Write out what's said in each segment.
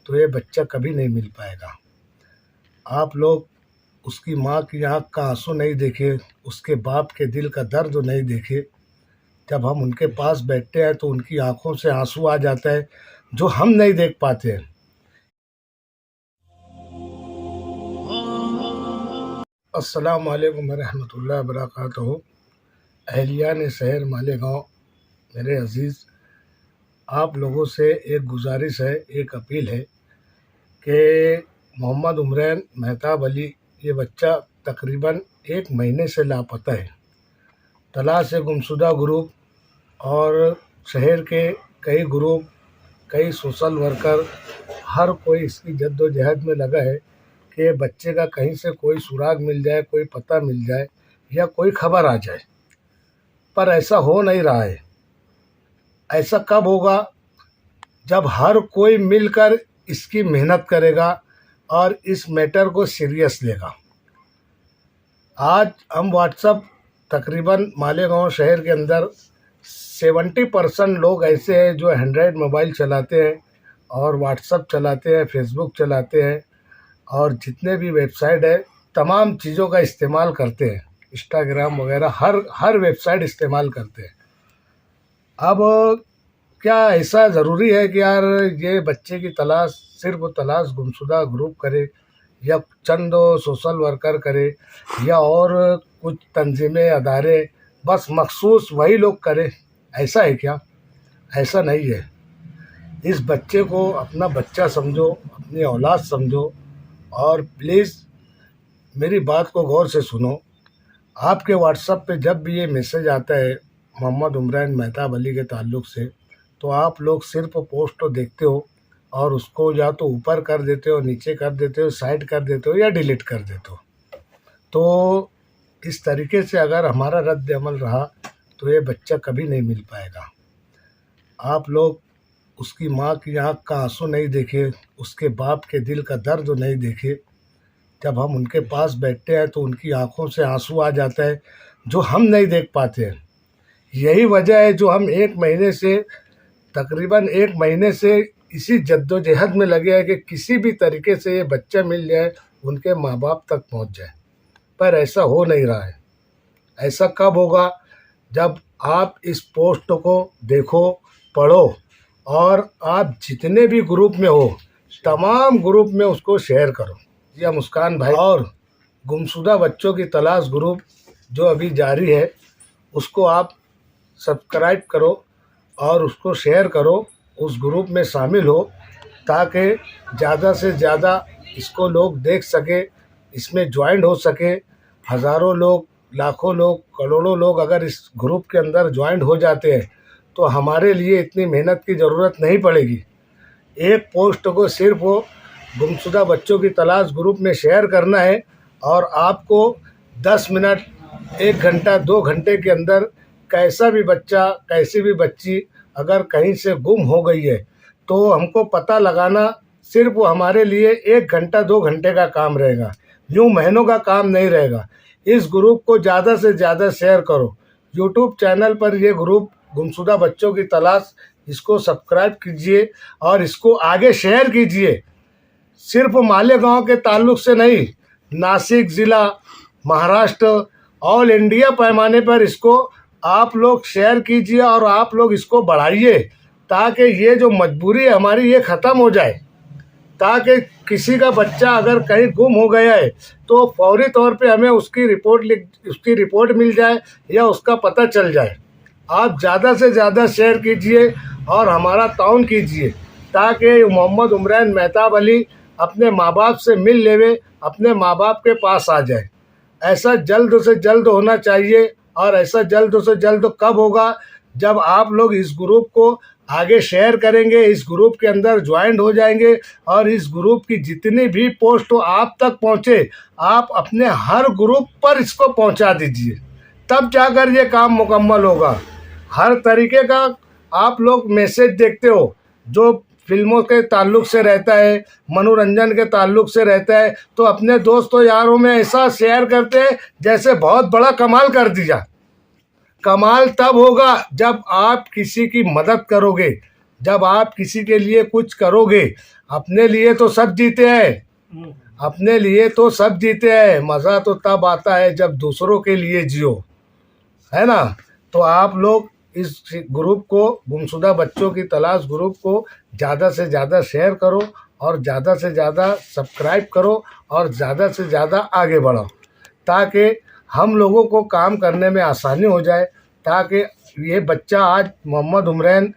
तो ये बच्चा कभी नहीं मिल पाएगा। आप लोग उसकी माँ की आँख का आंसू नहीं देखे, उसके बाप के दिल का दर्द नहीं देखे। जब हम उनके पास बैठते हैं तो उनकी आंखों से आंसू आ जाता है जो हम नहीं देख पाते हैं। अस्सलाम वालेकुम रहमतुल्लाहि व बरकातहू। अहलियान शहर मालेगांव, मेरे अज़ीज़, आप लोगों से एक गुजारिश है, एक अपील है कि मोहम्मद उमरैन मेहताब अली, ये बच्चा तकरीबन 1 महीने से लापता है। तलाश ए गुमशुदा ग्रुप और शहर के कई ग्रुप, कई सोशल वर्कर, हर कोई इसकी जद्दोजहद में लगा है कि बच्चे का कहीं से कोई सुराग मिल जाए, कोई पता मिल जाए या कोई खबर आ जाए, पर ऐसा हो नहीं रहा है। ऐसा कब होगा? जब हर कोई मिलकर इसकी मेहनत करेगा और इस मैटर को सीरियस लेगा। आज हम व्हाट्सअप, तकरीबन मालेगांव शहर के अंदर 70% लोग ऐसे हैं जो एंड्रॉयड मोबाइल चलाते हैं और व्हाट्सअप चलाते हैं, फेसबुक चलाते हैं और जितने भी वेबसाइट है तमाम चीज़ों का इस्तेमाल करते हैं, इंस्टाग्राम वगैरह हर वेबसाइट इस्तेमाल करते हैं। अब क्या ऐसा ज़रूरी है कि यार ये बच्चे की तलाश सिर्फ तलाश गुमशुदा ग्रुप करे या चंद सोशल वर्कर करे या और कुछ तंजीमें, अदारे, बस मखसूस वही लोग करें? ऐसा है क्या? ऐसा नहीं है। इस बच्चे को अपना बच्चा समझो, अपनी औलाद समझो और प्लीज़ मेरी बात को गौर से सुनो। आपके व्हाट्सएप पे जब भी ये मैसेज आता है मोहम्मद उमरैन मेहताब अली के ताल्लुक़ से, तो आप लोग सिर्फ पोस्ट तो देखते हो और उसको या तो ऊपर कर देते हो, नीचे कर देते हो, साइड कर देते हो या डिलीट कर देते हो। तो इस तरीके से अगर हमारा रद्द अमल रहा तो ये बच्चा कभी नहीं मिल पाएगा। आप लोग उसकी माँ की आँख का आंसू नहीं देखे, उसके बाप के दिल का दर्द नहीं देखे। जब हम उनके पास बैठते हैं तो उनकी आंखों से आंसू आ जाता है जो हम नहीं देख पाते हैं। यही वजह है जो हम 1 महीने से, तकरीबन 1 महीने से इसी जद्दोजहद में लगे हैं कि किसी भी तरीके से ये बच्चा मिल जाए, उनके माँ बाप तक पहुंच जाए, पर ऐसा हो नहीं रहा है। ऐसा कब होगा? जब आप इस पोस्ट को देखो, पढ़ो और आप जितने भी ग्रुप में हो तमाम ग्रुप में उसको शेयर करो। या मुस्कान भाई, और गुमशुदा बच्चों की तलाश ग्रुप जो अभी जारी है उसको आप सब्सक्राइब करो और उसको शेयर करो, उस ग्रुप में शामिल हो ताकि ज़्यादा से ज़्यादा इसको लोग देख सके, इसमें ज्वाइंट हो सके। हज़ारों लोग, लाखों लोग, करोड़ों लोग अगर इस ग्रुप के अंदर ज्वाइंट हो जाते हैं तो हमारे लिए इतनी मेहनत की ज़रूरत नहीं पड़ेगी। एक पोस्ट को सिर्फ वो गुमशुदा बच्चों की तलाश ग्रुप में शेयर करना है और आपको 10 मिनट, 1 घंटा, 2 घंटे के अंदर कैसा भी बच्चा, कैसी भी बच्ची अगर कहीं से गुम हो गई है तो हमको पता लगाना सिर्फ हमारे लिए 1 घंटा, 2 घंटे का काम रहेगा, यूँ महीनों का काम नहीं रहेगा। इस ग्रुप को ज़्यादा से ज़्यादा शेयर करो। यूट्यूब चैनल पर ये ग्रुप गुमशुदा बच्चों की तलाश, इसको सब्सक्राइब कीजिए और इसको आगे शेयर कीजिए। सिर्फ मालेगांव के ताल्लुक़ से नहीं, नासिक ज़िला, महाराष्ट्र, ऑल इंडिया पैमाने पर इसको आप लोग शेयर कीजिए और आप लोग इसको बढ़ाइए ताकि ये जो मजबूरी है हमारी ये ख़त्म हो जाए, ताकि किसी का बच्चा अगर कहीं गुम हो गया है तो फौरी तौर पे हमें उसकी रिपोर्ट मिल जाए या उसका पता चल जाए। आप ज़्यादा से ज़्यादा शेयर कीजिए और हमारा ताउन कीजिए ताकि मोहम्मद उमरैन मेहताब अली अपने माँ बाप से मिल लेवे, अपने माँ बाप के पास आ जाए। ऐसा जल्द से जल्द होना चाहिए। और ऐसा जल्द से जल्द कब होगा? जब आप लोग इस ग्रुप को आगे शेयर करेंगे, इस ग्रुप के अंदर ज्वाइंट हो जाएंगे और इस ग्रुप की जितनी भी पोस्ट हो आप तक पहुँचे, आप अपने हर ग्रुप पर इसको पहुँचा दीजिए, तब जाकर ये काम मुकम्मल होगा। हर तरीके का आप लोग मैसेज देखते हो जो फिल्मों के ताल्लुक़ से रहता है, मनोरंजन के ताल्लुक़ से रहता है, तो अपने दोस्तों यारों में ऐसा शेयर करते हैं जैसे बहुत बड़ा कमाल कर दिया। कमाल तब होगा जब आप किसी की मदद करोगे, जब आप किसी के लिए कुछ करोगे। अपने लिए तो सब जीते हैं, अपने लिए तो सब जीते हैं, मज़ा तो तब आता है जब दूसरों के लिए जियो, है ना। तो आप लोग इस ग्रुप को, गुमशुदा बच्चों की तलाश ग्रुप को ज़्यादा से ज़्यादा शेयर करो और ज़्यादा से ज़्यादा सब्सक्राइब करो और ज़्यादा से ज़्यादा आगे बढ़ो, ताकि हम लोगों को काम करने में आसानी हो जाए। ताकि ये बच्चा आज मोहम्मद उमरैन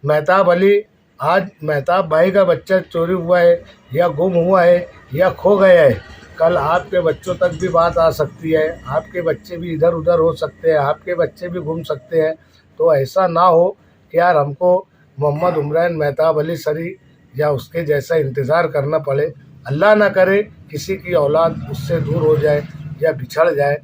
मेहताब अली, आज मेहताब भाई का बच्चा चोरी हुआ है या गुम हुआ है या खो गया है, कल आपके बच्चों तक भी बात आ सकती है, आपके बच्चे भी इधर उधर हो सकते हैं, आपके बच्चे भी घूम सकते हैं। तो ऐसा ना हो कि यार हमको मोहम्मद उमरैन मेहताब अली सरी या उसके जैसा इंतज़ार करना पड़े। अल्लाह ना करे किसी की औलाद उससे दूर हो जाए या बिछड़ जाए।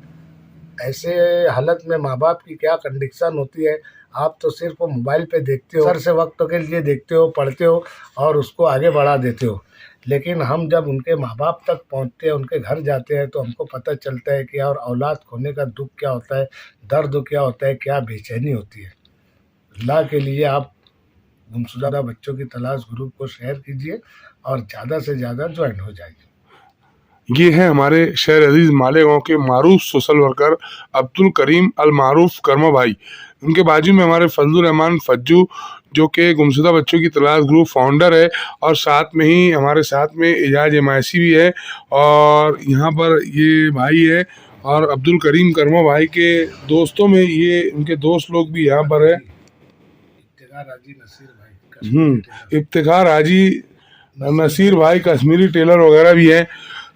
ऐसे हालत में माँ बाप की क्या कंडीशन होती है, आप तो सिर्फ वो मोबाइल पे देखते हो, सर से वक्त के लिए देखते हो, पढ़ते हो और उसको आगे बढ़ा देते हो। लेकिन हम जब उनके माँ बाप तक पहुँचते हैं, उनके घर जाते हैं, तो हमको पता चलता है कि और औलाद खोने का दुख क्या होता है, दर्द क्या होता है, क्या बेचैनी होती है। अल्लाह के लिए आप गुमशुदा बच्चों की तलाश ग्रुप को शेयर कीजिए और ज़्यादा से ज़्यादा ज्वाइन हो जाइए। ये है हमारे शहर अजीज मालेगांव के मारूफ सोशल वर्कर अब्दुल करीम अल मारूफ कर्मा भाई। उनके बाजू में हमारे फजलुर रहमान फज्जू, जो कि गुमशुदा बच्चों की तलाश ग्रुप फाउंडर है, और साथ में ही हमारे साथ में एजाज एमआईसी भी है, और यहाँ पर ये भाई है, और अब्दुल करीम कर्मा भाई के दोस्तों में ये उनके दोस्त लोग भी यहाँ पर है। इफ्तिखार हाजी नसीर भाई कश्मीरी टेलर वगैरह भी हैं।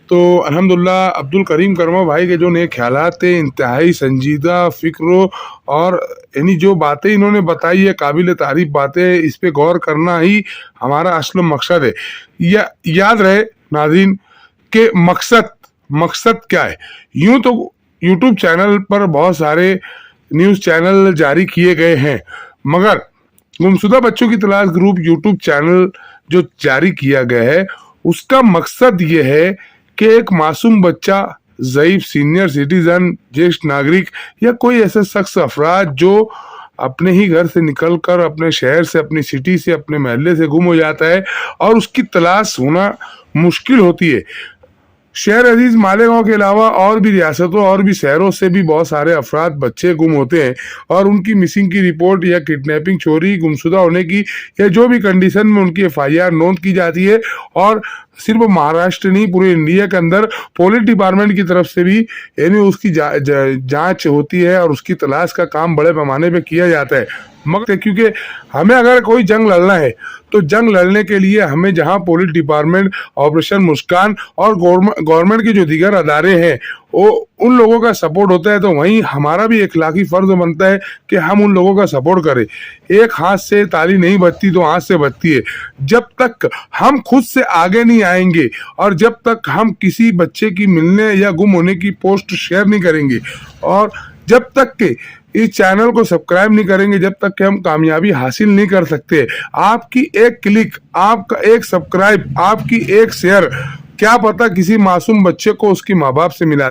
तो अल्हम्दुलिल्लाह अब्दुल करीम कर्मा भाई के जो नए ख्यालात थे, इंतहाई संजीदा फ़िक्र, और यानी जो बातें इन्होंने बताई है काबिल तारीफ़ बातें, इस पे गौर करना ही हमारा असल मकसद है। याद रहे नाज़रीन के मकसद क्या है। यूँ तो यूट्यूब चैनल पर बहुत सारे न्यूज़ चैनल जारी किए गए हैं, मगर गुमशुदा बच्चों की तलाश ग्रुप यूट्यूब चैनल जो जारी किया गया है, उसका मकसद ये है कि एक मासूम बच्चा, ज़ईफ सीनियर सिटीजन, ज्येष्ठ नागरिक या कोई ऐसा शख्स अफराद जो अपने ही घर से निकलकर अपने शहर से, अपनी सिटी से, अपने महल्ले से गुम हो जाता है और उसकी तलाश होना मुश्किल होती है। शहर अजीज मालेगांव के अलावा और भी रियासतों और भी शहरों से भी बहुत सारे अफराद, बच्चे गुम होते हैं और उनकी मिसिंग की रिपोर्ट या किडनैपिंग, चोरी, गुमशुदा होने की या जो भी कंडीशन में उनकी एफआईआर नोंद की जाती है। और सिर्फ महाराष्ट्र नहीं, पूरे इंडिया के अंदर पुलिस डिपार्टमेंट की तरफ से भी यानी उसकी जांच होती है और उसकी तलाश का काम बड़े पैमाने पे किया जाता है। मगर क्योंकि हमें अगर कोई जंग लड़ना है तो जंग लड़ने के लिए हमें जहां पुलिस डिपार्टमेंट, ऑपरेशन मुस्कान और गवर्नमेंट के जो दीगर अदारे हैं वो उन लोगों का सपोर्ट होता है, तो वहीं हमारा भी इखलाकी फर्ज बनता है कि हम उन लोगों का सपोर्ट करें। एक हाथ से ताली नहीं बजती तो हाथ से बजती है। जब तक हम खुद से आगे नहीं आएंगे और जब तक हम किसी बच्चे की मिलने या गुम होने की पोस्ट शेयर नहीं करेंगे और जब तक के इस चैनल को सब्सक्राइब नहीं करेंगे, जब तक कि हम कामयाबी हासिल नहीं कर सकते। आपकी एक क्लिक, आपका एक सब्सक्राइब, आपकी एक शेयर, क्या पता किसी मासूम बच्चे को उसकी माँ बाप से मिला।